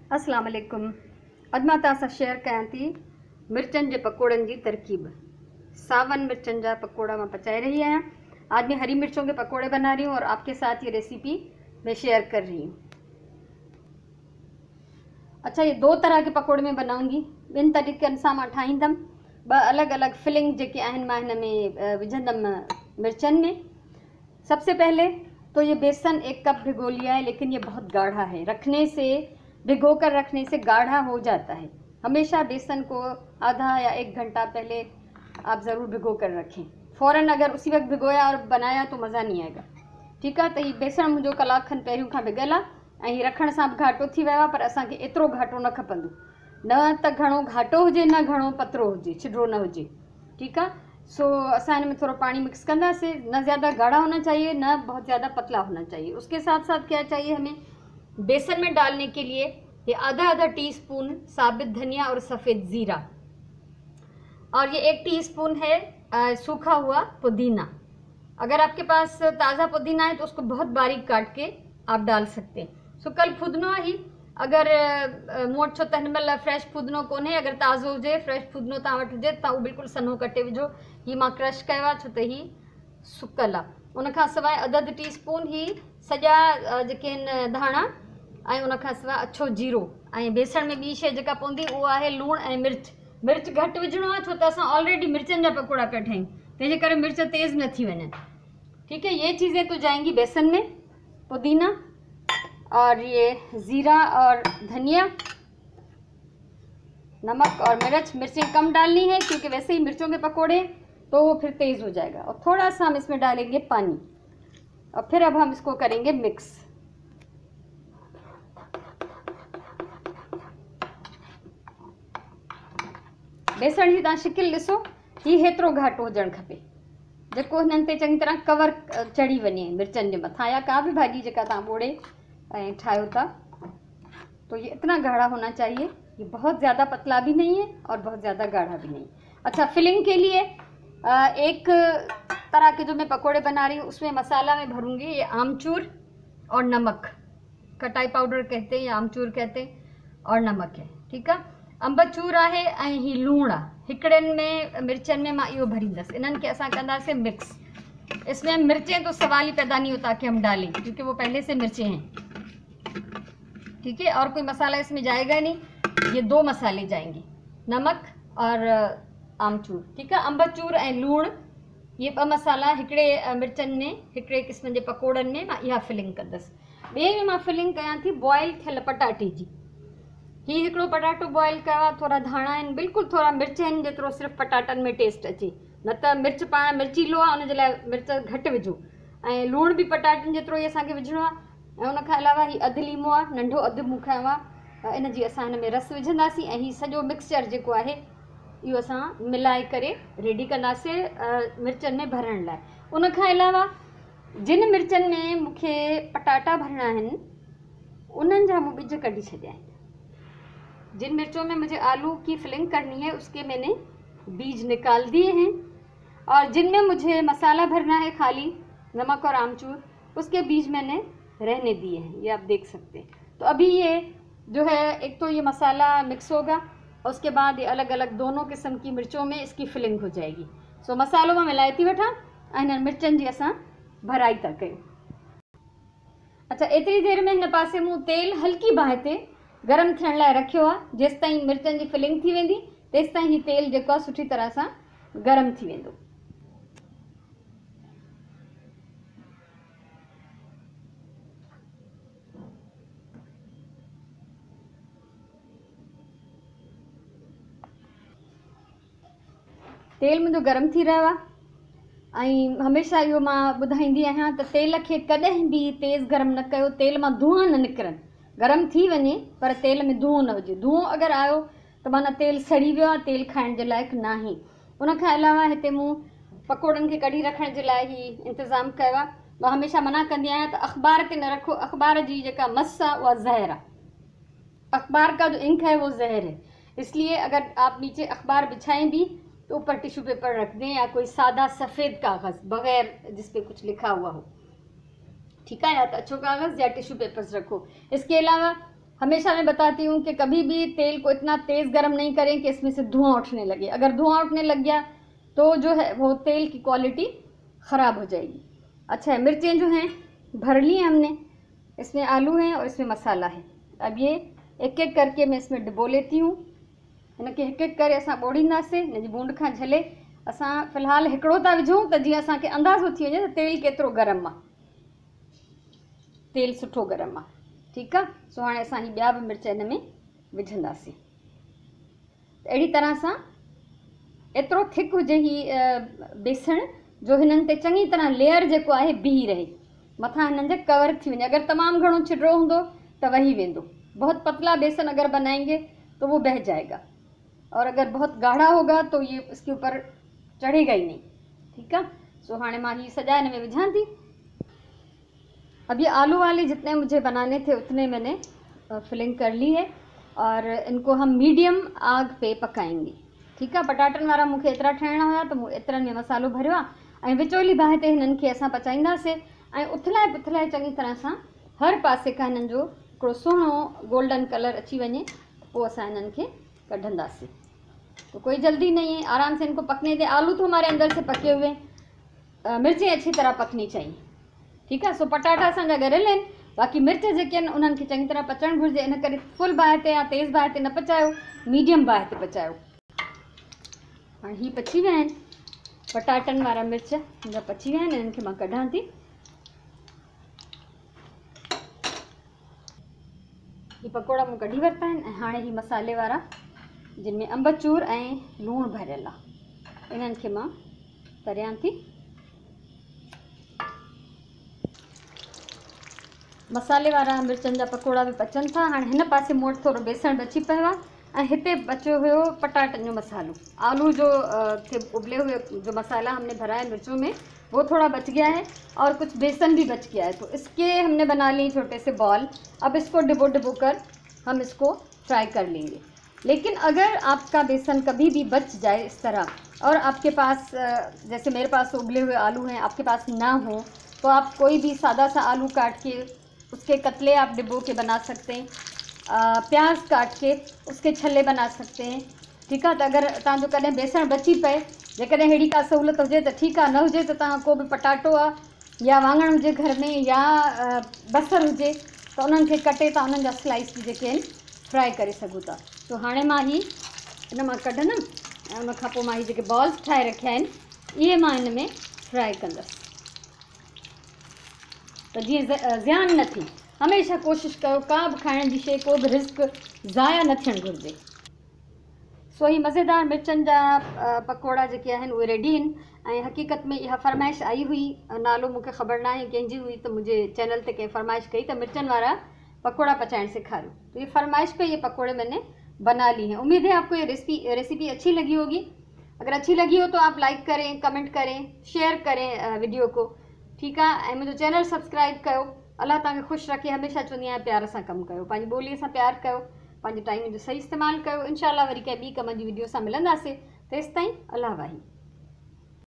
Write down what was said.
अस्सलाम वालेकुम। अॼु मां तव्हां सां शेयर कयां थी मिर्चनि जे पकोड़नि जी तरकीब। सावन मिर्चनि जा पकोड़ा मैं पचाए रही आया। आज मैं हरी मिर्चों के पकोड़े बना रही हूँ और आपके साथ ये रेसिपी मैं शेयर कर रही हूँ। अच्छा, ये दो तरह के पकोड़े मैं बनाऊंगी। ॿिनि तरीक़नि सां मां ठाहींदमि। ॿ अलॻि अलॻि फिलिंग जेके आहिनि मां हिन में विझंदमि मिर्चनि में। सबसे पहले तो ये बेसन 1 कप भिगो लिया है, लेकिन ये बहुत गाढ़ा है। भिगो कर रखने से गाढ़ा हो जाता है। हमेशा बेसन को आधा या 1 घंटा पहले आप ज़रूर भिगो कर रखें। फ़ौरन अगर उसी वक्त भिगोया और बनाया तो मज़ा नहीं आएगा। ठीक है, तो ये बेसन मुझे कलाक खन पहिरियों खां भिगल आहे ऐं रखण सां घाटो थी वियो आहे, पर असांखे एतिरो घाटो न खपंदो। न त घणो घाटो हुजे, न घणो पतरो हुजे, छिॾो न हुजे। ठीक है, सो असां इनमें थोड़ा पानी मिक्स करना से, न ज़्यादा गाढ़ा होना चाहिए, न बहुत ज़्यादा पतला होना चाहिए। उसके साथ साथ क्या चाहिए हमें, बेसन में डालने के लिए ये आधा टीस्पून साबित धनिया और सफ़ेद ज़ीरा, और ये 1 टीस्पून है सूखा हुआ पुदीना। अगर आपके पास ताज़ा पुदीना है तो उसको बहुत बारीक काट के आप डाल सकते हैं। सो कल फुदनो ही, अगर मूं वटि छो त हिन महिल फ्रेश फुदनो कोन्हे, अगर ताज़ो हुजे फ्रेश फुदनो तव्हां वटि हुजे त उहो बिल्कुलु सन्हो कटे विझो। ही मां क्रश कयो आहे छो त ही सुकल आहे। उनखां सवाइ अधु टीस्पून ही सॼा जेके आहिनि धाणा ऐं उनखां सवाइ अछो जीरो, ऐं बेसण में ॿी शइ जेका पवंदी उहा आहे लूणु ऐं मिर्च घटि विझणो आहे, छो त असां ऑलरेडी मिर्चनि जा पकोड़ा पिया ठाहियूं, तंहिंजे करे मिर्च तेज़ न थी वञनि। ठीक है, ये चीज़ें तो जाएंगी बेसन में, पुदीना और ये ज़ीरा और धनिया, नमक और मिर्चें कम डालनी है क्योंकि वैसे ही मिर्चों के पकोड़े तो वो फिर तेज़ हो जाएगा। और थोड़ा सा हम इसमें डालेंगे पानी, और फिर अब हम इसको करेंगे मिक्स। बेसण जी तव्हां शिकिल ॾिसो, ही हेतिरो घाटो हुजणु खपे जेको हिननि ते चङी तरह कवर चढ़ी वञे मिर्चनि जे मथां, या का भी भाॼी जेका तव्हां ॿोड़े ऐं ठाहियो था, तो ये इतना गाढ़ा होना चाहिए। ये बहुत ज़्यादा पतला भी नहीं है और बहुत ज़्यादा गाढ़ा भी नहीं। अच्छा, फिलिंग के लिए एक तरह के जो मैं पकोड़े बना रही हूँ उसमें मसाला मैं भरूँगी ये आमचूर और नमक, खटाई पाउडर कहते हैं या आमचूर कहते हैं, और नमक है। ठीक है, अंबचूर आहे ऐं ही लूणु आहे। हिकिड़नि में मिर्चनि में मां इहो भरींदसि। इन्हनि खे असां कंदासीं मिक्स। इसमें मिर्चें तो सवाल ही पैदा नहीं होता कि हम डालें, क्योंकि वो पहले से मिर्चें हैं। ठीक है, और कोई मसाला इसमें जाएगा नहीं, ये 2 मसाले जाएंगे, नमक और आमचूर। ठीक है, अंबचूर ऐं लूणु, ये 2 मसाला हिकिड़े मिर्चनि में, हिकिड़े क़िस्म जे पकोड़नि में मां इहा फिलिंग कंदसि। ॿिए में मां फिलिंग कयां थी बॉयल थियल पटाटे जी। ही हिकिड़ो पटाटो बॉयल कयो आहे, थोड़ा धाणा आहिनि, बिल्कुलु थोड़ा मिर्च आहिनि जेतिरो सिर्फ़ु पटाटनि में टेस्ट अचे, न त मिर्च पाण मिर्चीलो आहे, उनजे लाइ मिर्च घटि विझो, ऐं लूणु बि पटाटनि जेतिरो ई असांखे विझणो आहे। ऐं उनखां अलावा ही अधु लीमो आहे, नंढो अधु मूं खयो आहे, इन जी असां हिन में रस विझंदासीं, ऐं ही सॼो मिक्सचर जेको आहे इहो असां मिलाए करे रेडी कंदासीं मिर्चनि में भरण लाइ। उनखां अलावा जिन मिर्चनि में मूंखे पटाटा भरणा आहिनि उन्हनि जा मूं ॿिज कढी छॾिया आहिनि। जिन मिर्चों में मुझे आलू की फिलिंग करनी है उसके मैंने बीज निकाल दिए हैं, और जिनमें मुझे मसाला भरना है खाली नमक और आमचूर, उसके बीज मैंने रहने दिए हैं। ये आप देख सकते हैं। तो अभी ये जो है, एक तो ये मसाला मिक्स होगा और उसके बाद ये अलग अलग दोनों किस्म की मिर्चों में इसकी फिलिंग हो जाएगी। सो मसालों में मिलाए थी वठां ऐं हिन मिर्चनि जी असां भराई था कयूं। अच्छा, एतिरी देर में हिन पासे मूं तेल हल्की बाहि ते गरम थियण लाइ रखियो आहे। जेसि ताईं मिर्चनि जी फिलिंग थी वेंदी तेसि ताईं ही तेल जेको आहे सुठी तरह सां गरम थी वेंदो। तेल मुंहिंजो गरम थी रहियो आहे, ऐं हमेशह इहो मां ॿुधाईंदी आहियां त तेल खे कॾहिं बि तेज़ गरम न कयो, तेल मां धुआं न निकिरनि। गरम थी वञे पर तेल में धुओं न हुजे। धुओं अगरि आयो त माना तेल सड़ी वियो आहे, तेल खाइण जे लाइक़ु न आहे। उनखां अलावा हिते मूं पकोड़नि खे कढी रखण जे लाइ ही इंतज़ाम कयो आहे। मां हमेशह मना कंदी आहियां त अख़बार ते न रखो। अख़बार जी जेका मस आहे उहा ज़हर आहे। अख़बार का जो इंक है वो जहर है, इसलिए अगर आप नीचे अख़बार बिछाएं भी तो ऊपर टिश्यू पेपर रख दें, या कोई सादा सफ़ेद कागज़ बगैर जिस पे कुछ लिखा हुआ हो। ठीक है, या तो अच्छो कागज़ या टिश्यू पेपर्स रखो। इसके अलावा हमेशा मैं बताती हूँ कि कभी भी तेल को इतना तेज़ गर्म नहीं करें कि इसमें से धुआं उठने लगे। अगर धुआं उठने लग गया तो जो है वो तेल की क्वालिटी ख़राब हो जाएगी। अच्छा है, मिर्चें जो हैं भर ली हैं हमने, इसमें आलू हैं और इसमें मसाला है। अब ये एक एक करके मैं इसमें डिबो लेती हूँ। इनके हिकु हिकु करे असां ॿोड़ींदासीं। हिन जी बूंद खां झले असां फ़िलहाल हिकिड़ो था विझूं त जीअं असांखे अंदाज़ो थी वञे त तेल केतिरो गरम आहे, तेल सुठो गरम आहे। ठीकु आहे, सो हाणे असां ही ॿिया बि मिर्च हिन में विझंदासीं। अहिड़ी तरह सां एतिरो थिक हुजे ही बेसण जो हिननि ते चङी तरह लेयर जेको आहे बीही रहे, मथां हिननि जे कवर थी वञे। अगरि तमामु घणो छिॾिरो हूंदो त वही वेंदो। बहुत पतला बेसन अगर बनाएंगे तो वो बह जाएगा, और अगर बहुत गाढ़ा होगा तो ये इसके ऊपर चढ़ेगा ही नहीं। ठीक है, सो हाणे मां ही सजा इनमें विझां थी। अब ये आलू वाले जितने मुझे बनाने थे उतने मैंने फिलिंग कर ली है, और इनको हम मीडियम आग पे पकाएंगे। ठीक है, पटाटन वारा मूंखे एतिरा ठाहिणा हुया त मूं एतिरनि में मसालो भरियो आहे, ऐं विचोली बाहि ते हिननि खे असां पचाईंदासीं ऐं उथलाए पुथलाए चङी तरह सां हर पासे खां हिननि जो हिकिड़ो सुहिणो गोल्डन कलर अची वञे, पोइ असां हिननि खे कढंदासीं। तो कोई जल्दी नहीं है, आराम से इनको पकने दें। आलू तो हमारे अंदर से पके हुए, मिर्चें अच्छी तरह पकनी चाहिए। ठीक है, सो पटाटा असांजा ॻरियल आहिनि, बाक़ी मिर्च जेके आहिनि उन्हनि खे चङी तरह पचणु घुरिजे। इन करे फुल बाहि ते या तेज़ बाहि ते न पचायो, मीडियम बाहि ते पचायो। हाणे ही पची विया आहिनि पटाटनि वारा मिर्च, मुंहिंजा पची विया आहिनि। इन्हनि खे मां कढां थी। ही पकोड़ा मूं कढी वरिता आहिनि, ऐं हाणे ही मसाले वारा जिन में अम्बचूर ऐं लूणु भरियल आहे, इन्हनि खे मां तरियां थी। मसाले वारा मिर्चनि जा पकोड़ा बि पचनि था। हाणे हिन पासे मूं वटि थोरो बेसण बची पियो आहे, ऐं हिते बचियो हुयो पटाटनि जो मसालो। आलू जो थे उबले हुए जो मसाला हमने भरा है मिर्चों में, वो थोड़ा बच गया है, और कुछ बेसन भी बच गया है। तो इसके हमने बना लिए छोटे से बॉल। अब इसको डिबो डिबो कर हम इसको फ्राई कर लेंगे। लेकिन अगर आपका बेसन कभी भी बच जाए इस तरह, और आपके पास जैसे मेरे पास उबले हुए आलू हैं, आपके पास ना हो, तो आप कोई भी सादा सा आलू काट के उसके कतले आप डिब्बों के बना सकते हैं। प्याज काट के उसके छल्ले बना सकते हैं। ठीक है, तो अगर तव्हांजो कॾहिं बेसण बची पए, जेकॾहिं अहिड़ी का सहूलियत हुजे त ठीकु आहे, न हुजे त तव्हां को बि पटाटो आहे या वाङण हुजे घर में, या बसर हुजे, त उन्हनि खे कटे तव्हां उन्हनि जा स्लाइस बि जेके आहिनि फ्राई करे सघो था। तो हाणे मां ही इन मां कढंदमि, ऐं उन खां पोइ मां ही जेके बॉल्स ठाहे रखिया आहिनि इहे मां हिन में फ्राई कंदसि, त जीअं ज़ियान न थिए। हमेशह कोशिशि कयो का बि खाइण जी शइ, को बि रिस्क ज़ाया न थियणु घुरिजे। सो ही मज़ेदार मिर्चनि जा पकोड़ा जेके आहिनि उहे रेडी आहिनि। ऐं हक़ीक़त में इहा फरमाइश आई हुई, नालो मूंखे ख़बर न आहे कंहिंजी हुई, त मुंहिंजे चैनल ते कंहिं फरमाइश कई त मिर्चनि वारा पकोड़ा पचाएं सिखारो। तो ये फरमाइश पे ये पकोड़े मैंने बना ली हैं। उम्मीद है आपको ये रेसिपी अच्छी लगी होगी। अगर अच्छी लगी हो तो आप लाइक करें, कमेंट करें, शेयर करें वीडियो को। ठीक है, ऐं मुंहिंजो चैनल सब्सक्राइब कयो। अल्लाह तव्हांखे ख़ुशि रखे। हमेशह चवंदी आहियां प्यार सां कमु कयो, पंहिंजी ॿोलीअ सां प्यार कयो, पंहिंजे टाइम जो सही इस्तेमालु कयो। इंशाअल्लाह वरी कंहिं ॿी कम जी वीडियो सां मिलंदासीं। तेसिताईं अल्लाह वाही।